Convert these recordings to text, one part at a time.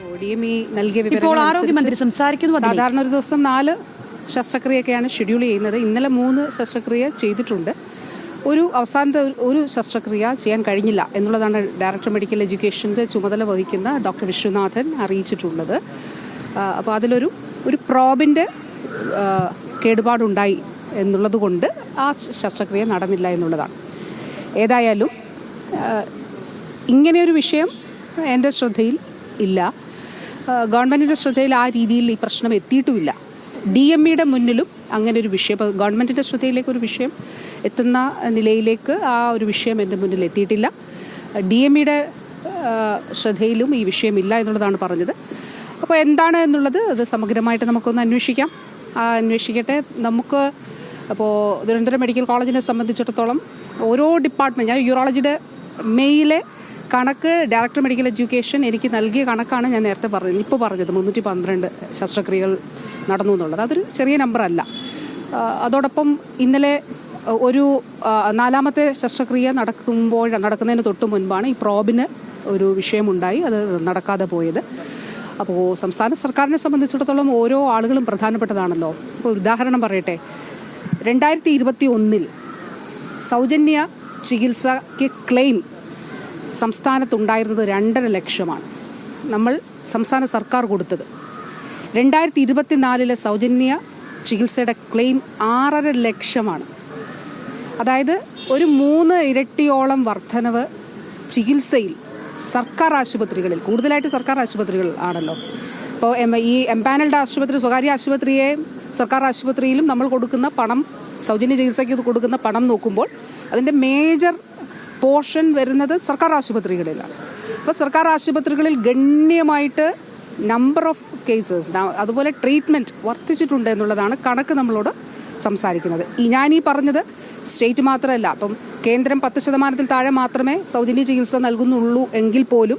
DME നൽകിയ വിവരങ്ങൾ സാധാരണ ഒരു ദിവസം 4 ശസ്ത്രക്രിയയൊക്കെയാണ് ഷെഡ്യൂൾ ചെയ്യുന്നത്. ഇന്നലെ 3 ശസ്ത്രക്രിയ ചെയ്തിട്ടുണ്ട്. അവസാനത്തെ ഒരു ശസ്ത്രക്രിയ ചെയ്യാൻ കഴിഞ്ഞില്ല എന്നുള്ളതാണ് ഡയറക്ടർ മെഡിക്കൽ എഡ്യൂക്കേഷൻ്റെ ചുമതല വഹിക്കുന്ന ഡോക്ടർ വിശ്വനാഥൻ അറിയിച്ചിട്ടുള്ളത്. അപ്പോൾ അതിലൊരു പ്രോബിൻ്റെ കേടുപാടുണ്ടായി എന്നുള്ളത് കൊണ്ട് ആ ശസ്ത്രക്രിയ നടന്നില്ല എന്നുള്ളതാണ്. ഏതായാലും ഇങ്ങനെയൊരു വിഷയം എൻ്റെ ശ്രദ്ധയിൽ ഇല്ല, ഗവൺമെൻറ്റിൻ്റെ ശ്രദ്ധയിൽ ആ രീതിയിൽ ഈ പ്രശ്നം എത്തിയിട്ടുമില്ല. DMEയുടെ മുന്നിലും അങ്ങനെ ഒരു വിഷയം, ഇപ്പോൾ ഗവൺമെൻറ്റിൻ്റെ ശ്രദ്ധയിലേക്ക് ഒരു വിഷയം എത്തുന്ന നിലയിലേക്ക് ആ ഒരു വിഷയം എൻ്റെ മുന്നിൽ എത്തിയിട്ടില്ല. DMEയുടെ ശ്രദ്ധയിലും ഈ വിഷയമില്ല എന്നുള്ളതാണ് പറഞ്ഞത്. അപ്പോൾ എന്താണ് എന്നുള്ളത് അത് സമഗ്രമായിട്ട് നമുക്കൊന്ന് അന്വേഷിക്കാം. അന്വേഷിക്കട്ടെ. നമുക്ക് അപ്പോൾ തിരുവനന്തപുരം മെഡിക്കൽ കോളേജിനെ സംബന്ധിച്ചിടത്തോളം ഓരോ ഡിപ്പാർട്ട്മെൻറ്റ്, ഞാൻ യൂറോളജിയുടെ മെയിലെ കണക്ക് ഡയറക്ടർ മെഡിക്കൽ എഡ്യൂക്കേഷൻ എനിക്ക് നൽകിയ കണക്കാണ് ഞാൻ നേരത്തെ ഇപ്പോൾ പറഞ്ഞത് 312 ശസ്ത്രക്രിയകൾ നടന്നു എന്നുള്ളത്. അതൊരു ചെറിയ നമ്പറല്ല. അതോടൊപ്പം ഇന്നലെ ഒരു 4ാമത്തെ ശസ്ത്രക്രിയ നടക്കുന്നതിന് തൊട്ട് മുൻപാണ് ഈ പ്രോബിന് ഒരു വിഷയമുണ്ടായി, അത് നടക്കാതെ പോയത്. അപ്പോൾ സംസ്ഥാന സർക്കാരിനെ സംബന്ധിച്ചിടത്തോളം ഓരോ ആളുകളും പ്രധാനപ്പെട്ടതാണല്ലോ. ഇപ്പോൾ ഉദാഹരണം പറയട്ടെ, 2021 സൗജന്യ ചികിത്സയ്ക്ക് ക്ലെയിം സംസ്ഥാനത്തുണ്ടായിരുന്നത് 2.5 ലക്ഷമാണ് നമ്മൾ സംസ്ഥാന സർക്കാർ കൊടുത്തത്. 2024 സൗജന്യ ചികിത്സയുടെ ക്ലെയിം 6.5 ലക്ഷമാണ്. അതായത് ഒരു 3 ഇരട്ടിയോളം വർധനവ് ചികിത്സയിൽ സർക്കാർ ആശുപത്രികളിൽ, കൂടുതലായിട്ട് സർക്കാർ ആശുപത്രികൾ ആണല്ലോ. ഇപ്പോൾ ഈ എംപാനൽഡ് ആശുപത്രി, സ്വകാര്യ ആശുപത്രിയെ സർക്കാർ ആശുപത്രിയിലും നമ്മൾ കൊടുക്കുന്ന പണം, സൗജന്യ ചികിത്സയ്ക്ക് കൊടുക്കുന്ന പണം നോക്കുമ്പോൾ അതിൻ്റെ മേജർ പോർഷൻ വരുന്നത് സർക്കാർ ആശുപത്രികളിലാണ്. അപ്പോൾ സർക്കാർ ആശുപത്രികളിൽ ഗണ്യമായിട്ട് നമ്പർ ഓഫ് കേസസ്, അതുപോലെ ട്രീറ്റ്മെൻറ്റ് വർദ്ധിച്ചിട്ടുണ്ട് എന്നുള്ളതാണ് കണക്ക് നമ്മളോട് സംസാരിക്കുന്നത്. ഞാൻ പറഞ്ഞത് സ്റ്റേറ്റ് മാത്രമല്ല, അപ്പം കേന്ദ്രം 10% താഴെ മാത്രമേ സൗജന്യ ചികിത്സ നൽകുന്നുള്ളൂ എങ്കിൽ പോലും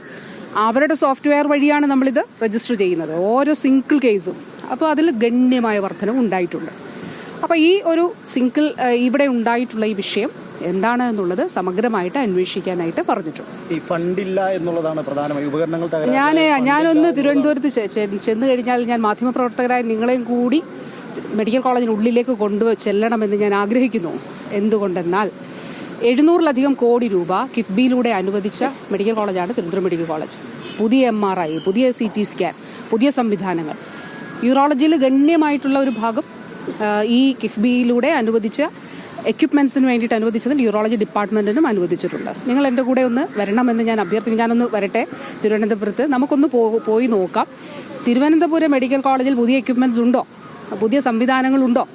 അവരുടെ സോഫ്റ്റ്വെയർ വഴിയാണ് നമ്മളിത് രജിസ്റ്റർ ചെയ്യുന്നത്, ഓരോ സിംഗിൾ കേസും. അപ്പോൾ അതിൽ ഗണ്യമായ വർധനവ് ഉണ്ടായിട്ടുണ്ട്. അപ്പോൾ ഈ ഒരു ഇവിടെ ഉണ്ടായിട്ടുള്ള ഈ വിഷയം എന്താണ് എന്നുള്ളത് സമഗ്രമായിട്ട് അന്വേഷിക്കാനായിട്ട് പറഞ്ഞിട്ടുണ്ട്. ഈ ഫണ്ടില്ല എന്നുള്ളതാണ് പ്രധാനമായി ഉപകരണങ്ങൾ. ഞാനൊന്ന് തിരുവനന്തപുരത്ത് ചെന്ന് കഴിഞ്ഞാൽ ഞാൻ മാധ്യമപ്രവർത്തകരായ നിങ്ങളെയും കൂടി മെഡിക്കൽ കോളേജിനുള്ളിലേക്ക് ചെല്ലണമെന്ന് ഞാൻ ആഗ്രഹിക്കുന്നു. എന്തുകൊണ്ടെന്നാൽ 700-ലധികം കോടി രൂപ കിഫ്ബിയിലൂടെ അനുവദിച്ച മെഡിക്കൽ കോളേജാണ് തിരുവനന്തപുരം മെഡിക്കൽ കോളേജ്. പുതിയ MRI, പുതിയ CT സ്കാൻ, പുതിയ സംവിധാനങ്ങൾ, യൂറോളജിയിൽ ഗണ്യമായിട്ടുള്ള ഒരു ഭാഗം ഈ കിഫ്ബിയിലൂടെ അനുവദിച്ച എക്യുപ്മെൻറ്റ്സിന് വേണ്ടിയിട്ട് അനുവദിച്ചതിൽ യൂറോളജി ഡിപ്പാർട്ട്മെൻറ്റിനും അനുവദിച്ചിട്ടുണ്ട്. നിങ്ങൾ എൻ്റെ കൂടെ ഒന്ന് വരണമെന്ന് ഞാൻ അഭ്യർത്ഥിക്കും. ഞാനൊന്ന് വരട്ടെ തിരുവനന്തപുരത്ത്, നമുക്കൊന്ന് പോയി നോക്കാം. തിരുവനന്തപുരം മെഡിക്കൽ കോളേജിൽ പുതിയ എക്യുപ്മെൻറ്റ്സ് ഉണ്ടോ, പുതിയ സംവിധാനങ്ങളുണ്ടോ?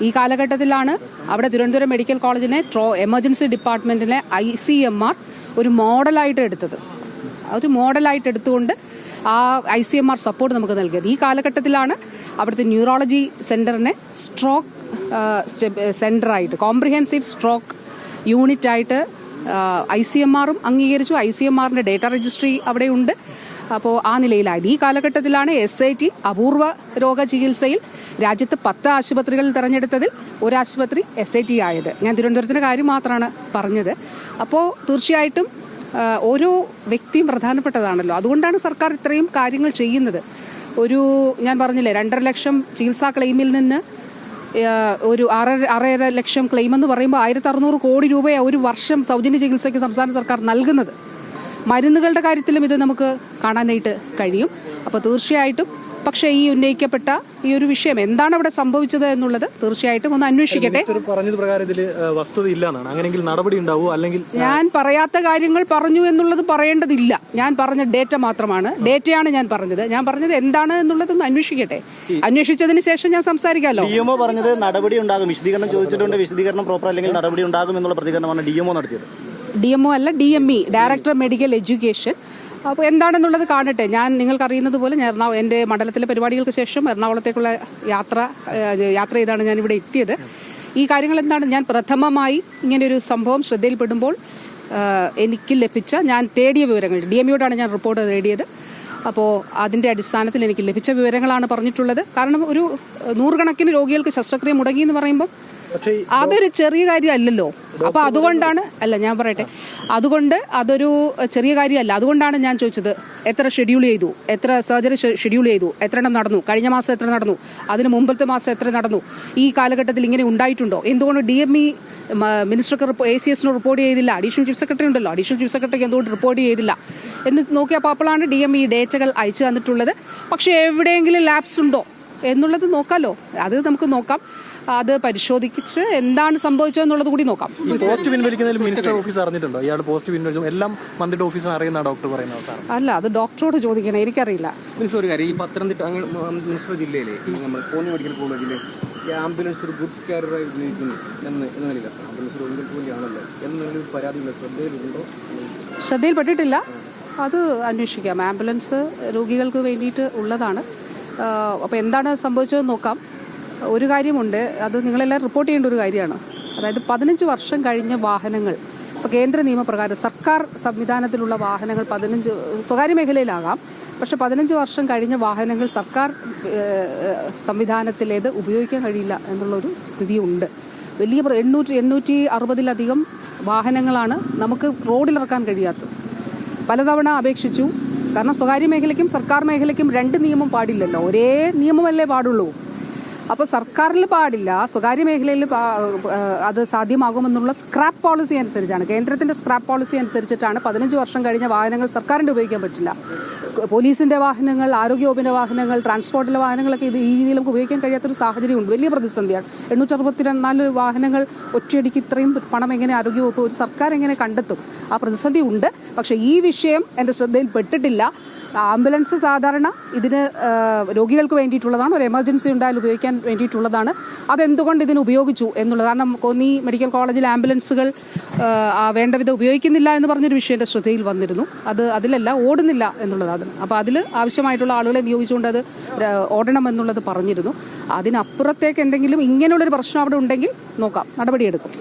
ഈ കാലഘട്ടത്തിലാണ് അവിടെ തിരുവനന്തപുരം മെഡിക്കൽ കോളേജിനെ എമർജൻസി ഡിപ്പാർട്ട്മെൻറ്റിനെ ICMR ഒരു മോഡലായിട്ട് എടുത്തത്. ഒരു മോഡലായിട്ട് എടുത്തുകൊണ്ട് ആ ICMR സപ്പോർട്ട് നമുക്ക് നൽകിയത്. ഈ കാലഘട്ടത്തിലാണ് അവിടുത്തെ ന്യൂറോളജി സെൻറ്ററിനെ സ്ട്രോക്ക് സെൻറ്ററായിട്ട്, കോംപ്രിഹെൻസീവ് സ്ട്രോക്ക് യൂണിറ്റായിട്ട് ICMRും അംഗീകരിച്ചു. ICMRൻ്റെ ഡേറ്റ രജിസ്ട്രി അവിടെയുണ്ട്. അപ്പോൾ ആ നിലയിലായത്. ഈ കാലഘട്ടത്തിലാണ് SIT അപൂർവ രോഗ ചികിത്സയിൽ രാജ്യത്ത് 10 ആശുപത്രികളിൽ തിരഞ്ഞെടുത്തതിൽ ഒരു ആശുപത്രി SIT ആയത്. ഞാൻ തിരുവനന്തപുരത്തിൻ്റെ കാര്യം മാത്രമാണ് പറഞ്ഞത്. അപ്പോൾ തീർച്ചയായിട്ടും ഓരോ വ്യക്തിയും പ്രധാനപ്പെട്ടതാണല്ലോ. അതുകൊണ്ടാണ് സർക്കാർ ഇത്രയും കാര്യങ്ങൾ ചെയ്യുന്നത്. ഞാൻ പറഞ്ഞില്ലേ, 2.5 ലക്ഷം ചികിത്സാ ക്ലെയിമിൽ നിന്ന് ഒരു 6.5 ലക്ഷം ക്ലെയിം എന്ന് പറയുമ്പോൾ 1600 കോടി രൂപയാണ് ഒരു വർഷം സൗജന്യ ചികിത്സയ്ക്ക് സംസ്ഥാന സർക്കാർ നൽകുന്നത്. മരുന്നുകളുടെ കാര്യത്തിലും ഇത് നമുക്ക് കാണാനായിട്ട് കഴിയും. അപ്പോൾ തീർച്ചയായിട്ടും പക്ഷേ ഈ ഉന്നയിക്കപ്പെട്ട ഈ ഒരു വിഷയം എന്താണ് അവിടെ സംഭവിച്ചത് എന്നുള്ളത് തീർച്ചയായിട്ടും ഒന്ന് അന്വേഷിക്കട്ടെ. ഞാൻ പറയാത്ത കാര്യങ്ങൾ പറഞ്ഞു എന്നുള്ളത് പറയേണ്ടതില്ല. ഞാൻ പറഞ്ഞ ഡേറ്റ മാത്രമാണ്, ഡേറ്റയാണ് ഞാൻ പറഞ്ഞത്. ഞാൻ പറഞ്ഞത് എന്താണ് എന്നുള്ളത് ഒന്ന് അന്വേഷിക്കട്ടെ. അന്വേഷിച്ചതിന് ശേഷം ഞാൻ സംസാരിക്കാമല്ലോ. DMO പറഞ്ഞത് നടപടി ഉണ്ടാകും, വിശദീകരണം ചോദിച്ചിട്ടുണ്ട്, വിശദീകരണം പ്രോപ്പർ അല്ലെങ്കിൽ നടപടി ഉണ്ടാകും എന്നുള്ള പ്രതികരണമാണ് DMO നടത്തിയത്. DMO അല്ല, DME, ഡയറക്ടർ മെഡിക്കൽ എഡ്യൂക്കേഷൻ. അപ്പോൾ എന്താണെന്നുള്ളത് കാണട്ടെ. നിങ്ങൾക്കറിയുന്നത് പോലെ എൻ്റെ മണ്ഡലത്തിലെ പരിപാടികൾക്ക് ശേഷം എറണാകുളത്തേക്കുള്ള യാത്ര ചെയ്താണ് ഞാനിവിടെ എത്തിയത്. ഈ കാര്യങ്ങൾ എന്താണ്, ഞാൻ പ്രഥമമായി ഇങ്ങനെയൊരു സംഭവം ശ്രദ്ധയിൽപ്പെടുമ്പോൾ എനിക്ക് ഞാൻ തേടിയ വിവരങ്ങൾ, DMEയോടാണ് ഞാൻ റിപ്പോർട്ട് തേടിയത്. അപ്പോൾ അതിൻ്റെ അടിസ്ഥാനത്തിൽ എനിക്ക് ലഭിച്ച വിവരങ്ങളാണ് പറഞ്ഞിട്ടുള്ളത്. കാരണം ഒരു 100 കണക്കിന് രോഗികൾക്ക് ശസ്ത്രക്രിയ മുടങ്ങി എന്ന് പറയുമ്പോൾ അതൊരു ചെറിയ കാര്യമല്ലല്ലോ. അപ്പോൾ അതുകൊണ്ടാണ് ഞാൻ പറയട്ടെ, അതുകൊണ്ട് അതൊരു ചെറിയ കാര്യമല്ല. അതുകൊണ്ടാണ് ഞാൻ ചോദിച്ചത്, എത്ര ഷെഡ്യൂൾ ചെയ്തു, എത്ര സർജറി ഷെഡ്യൂൾ ചെയ്തു, എത്ര എണ്ണം നടന്നു, കഴിഞ്ഞ മാസം എത്ര നടന്നു, അതിന് മുമ്പത്തെ മാസം എത്ര നടന്നു, ഈ കാലഘട്ടത്തിൽ ഇങ്ങനെ ഉണ്ടായിട്ടുണ്ടോ, എന്തുകൊണ്ട് DME മിനിസ്റ്റർക്ക് ACSന് റിപ്പോർട്ട് ചെയ്തില്ല, അഡീഷണൽ ചീഫ് സെക്രട്ടറി ഉണ്ടല്ലോ, അഡീഷണൽ ചീഫ് സെക്രട്ടറിക്ക് എന്തുകൊണ്ട് റിപ്പോർട്ട് ചെയ്തില്ല എന്ന് നോക്കിയപ്പോൾ അപ്പോഴാണ് DME ഡേറ്റകൾ അയച്ചു തന്നിട്ടുള്ളത്. പക്ഷേ എവിടെയെങ്കിലും ലാപ്സ് ഉണ്ടോ എന്നുള്ളത് നോക്കാമല്ലോ, അത് നമുക്ക് നോക്കാം. അത് പരിശോധിച്ച് എന്താണ് സംഭവിച്ചതെന്നുള്ളത് കൂടി നോക്കാം. പോസ്റ്റ് പിൻവലിക്കുന്നതിൽ മിനിസ്റ്റർ ഓഫീസ് അറിഞ്ഞിട്ടുണ്ടോ? ഇയാൾ പോസ്റ്റ് പിൻവലിച്ചു എല്ലാം മന്ത്രിയുടെ ഓഫീസിന് അറിയുന്ന ഡോക്ടർ പറയുന്ന അവസാനം. അല്ല, അത് ഡോക്ടറോട് ചോദിക്കണം, എനിക്കറിയില്ല. മിനിസ്റ്റർ ഒരു കാര്യം, ഈ പത്തനംതിട്ട മിനിസ്റ്റർ ജില്ലയിലെ നമ്മൾ കോന്നി മെഡിക്കൽ കോളേജിലെ ഈ ആംബുലൻസ് ഒരു ഗുഡ്സ് കാരിയറായി ഉപയോഗിക്കുന്നു എന്ന നിലയില്ല, ആംബുലൻസ് ഒരു ഒന്നിൽ കൂലിയാണല്ലോ എന്നൊരു പരാതിയുള്ള ശ്രദ്ധയിലുണ്ടോ? ശ്രദ്ധയിൽപ്പെട്ടിട്ടില്ല, അത് അന്വേഷിക്കാം. ആംബുലൻസ് രോഗികൾക്ക് വേണ്ടിയിട്ട് ഉള്ളതാണ്. അപ്പോൾ എന്താണ് സംഭവിച്ചതെന്ന് നോക്കാം. ഒരു കാര്യമുണ്ട്, അത് നിങ്ങളെല്ലാം റിപ്പോർട്ട് ചെയ്യേണ്ട ഒരു കാര്യമാണ്. അതായത് 15 വർഷം കഴിഞ്ഞ വാഹനങ്ങൾ, ഇപ്പോൾ കേന്ദ്ര നിയമപ്രകാരം സർക്കാർ സംവിധാനത്തിലുള്ള വാഹനങ്ങൾ 15 സ്വകാര്യ മേഖലയിലാകാം, പക്ഷേ 15 വർഷം കഴിഞ്ഞ വാഹനങ്ങൾ സർക്കാർ സംവിധാനത്തിലേത് ഉപയോഗിക്കാൻ കഴിയില്ല എന്നുള്ളൊരു സ്ഥിതിയുണ്ട്. വലിയ 860-ലധികം വാഹനങ്ങളാണ് നമുക്ക് റോഡിലിറക്കാൻ കഴിയാത്തത്. പലതവണ അപേക്ഷിച്ചു, കാരണം സ്വകാര്യ മേഖലയ്ക്കും സർക്കാർ മേഖലയ്ക്കും 2 നിയമം പാടില്ലല്ലോ, ഒരേ നിയമമല്ലേ പാടുള്ളൂ. അപ്പോൾ സർക്കാരിൽ പാടില്ല, സ്വകാര്യ മേഖലയിൽ അത് സാധ്യമാകുമെന്നുള്ള സ്ക്രാപ്പ് പോളിസി അനുസരിച്ചാണ്, കേന്ദ്രത്തിൻ്റെ സ്ക്രാപ്പ് പോളിസി അനുസരിച്ചിട്ടാണ് 15 വർഷം കഴിഞ്ഞ വാഹനങ്ങൾ സർക്കാരിൻ്റെ ഉപയോഗിക്കാൻ പറ്റില്ല. പോലീസിൻ്റെ വാഹനങ്ങൾ, ആരോഗ്യവകുപ്പിൻ്റെ വാഹനങ്ങൾ, ട്രാൻസ്പോർട്ടിലെ വാഹനങ്ങളൊക്കെ ഈ രീതിയിൽ നമുക്ക് ഉപയോഗിക്കാൻ കഴിയാത്തൊരു സാഹചര്യമുണ്ട്. വലിയ പ്രതിസന്ധിയാണ്. 864 വാഹനങ്ങൾ ഒറ്റയടിക്ക് ഇത്രയും പണം എങ്ങനെ ആരോഗ്യവകുപ്പ്, ഒരു സർക്കാർ എങ്ങനെ കണ്ടെത്തും? ആ പ്രതിസന്ധി ഉണ്ട്. പക്ഷേ ഈ വിഷയം എൻ്റെ ശ്രദ്ധയിൽപ്പെട്ടിട്ടില്ല. ആംബുലൻസ് സാധാരണ ഇതിന് രോഗികൾക്ക് വേണ്ടിയിട്ടുള്ളതാണ്, ഒരു എമർജൻസി ഉണ്ടായാൽ ഉപയോഗിക്കാൻ വേണ്ടിയിട്ടുള്ളതാണ്. അതെന്തുകൊണ്ട് ഇതിന് ഉപയോഗിച്ചു എന്നുള്ളത്, കാരണം കോന്നി മെഡിക്കൽ കോളേജിൽ ആംബുലൻസുകൾ വേണ്ടവിധം ഉപയോഗിക്കുന്നില്ല എന്ന് പറഞ്ഞൊരു വിഷയം എൻ്റെ ശ്രദ്ധയിൽ വന്നിരുന്നു. അതിലല്ല, ഓടുന്നില്ല എന്നുള്ളതാണ്. അപ്പോൾ അതിൽ ആവശ്യമായിട്ടുള്ള ആളുകളെ നിയോഗിച്ചുകൊണ്ട് അത് ഓടണം എന്നുള്ളത് പറഞ്ഞിരുന്നു. അതിനപ്പുറത്തേക്ക് എന്തെങ്കിലും ഇങ്ങനെയുള്ളൊരു പ്രശ്നം അവിടെ ഉണ്ടെങ്കിൽ നോക്കാം, നടപടിയെടുക്കും.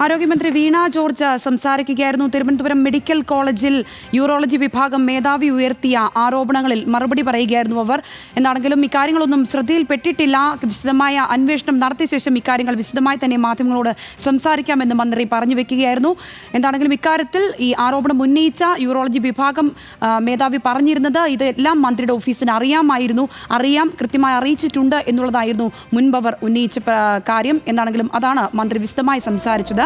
ആരോഗ്യമന്ത്രി വീണ ജോർജ് സംസാരിക്കുകയായിരുന്നു. തിരുവനന്തപുരം മെഡിക്കൽ കോളേജിൽ യൂറോളജി വിഭാഗം മേധാവി ഉയർത്തിയ ആരോപണങ്ങളിൽ മറുപടി പറയുകയായിരുന്നു അവർ. എന്താണെങ്കിലും ഇക്കാര്യങ്ങളൊന്നും ശ്രദ്ധയിൽപ്പെട്ടിട്ടില്ല. വിശദമായ അന്വേഷണം നടത്തിയ ശേഷം ഇക്കാര്യങ്ങൾ വിശദമായി തന്നെ മാധ്യമങ്ങളോട് സംസാരിക്കാമെന്ന് മന്ത്രി പറഞ്ഞു വെക്കുകയായിരുന്നു. എന്താണെങ്കിലും ഇക്കാര്യത്തിൽ ഈ ആരോപണം ഉന്നയിച്ച യൂറോളജി വിഭാഗം മേധാവി പറഞ്ഞിരുന്നത് ഇതെല്ലാം മന്ത്രിയുടെ ഓഫീസിന് അറിയാം, കൃത്യമായി അറിയിച്ചിട്ടുണ്ട് എന്നുള്ളതായിരുന്നു മുൻപ് അവർ ഉന്നയിച്ച കാര്യം. എന്താണെങ്കിലും അതാണ് മന്ത്രി വിശദമായി സംസാരിച്ചത്.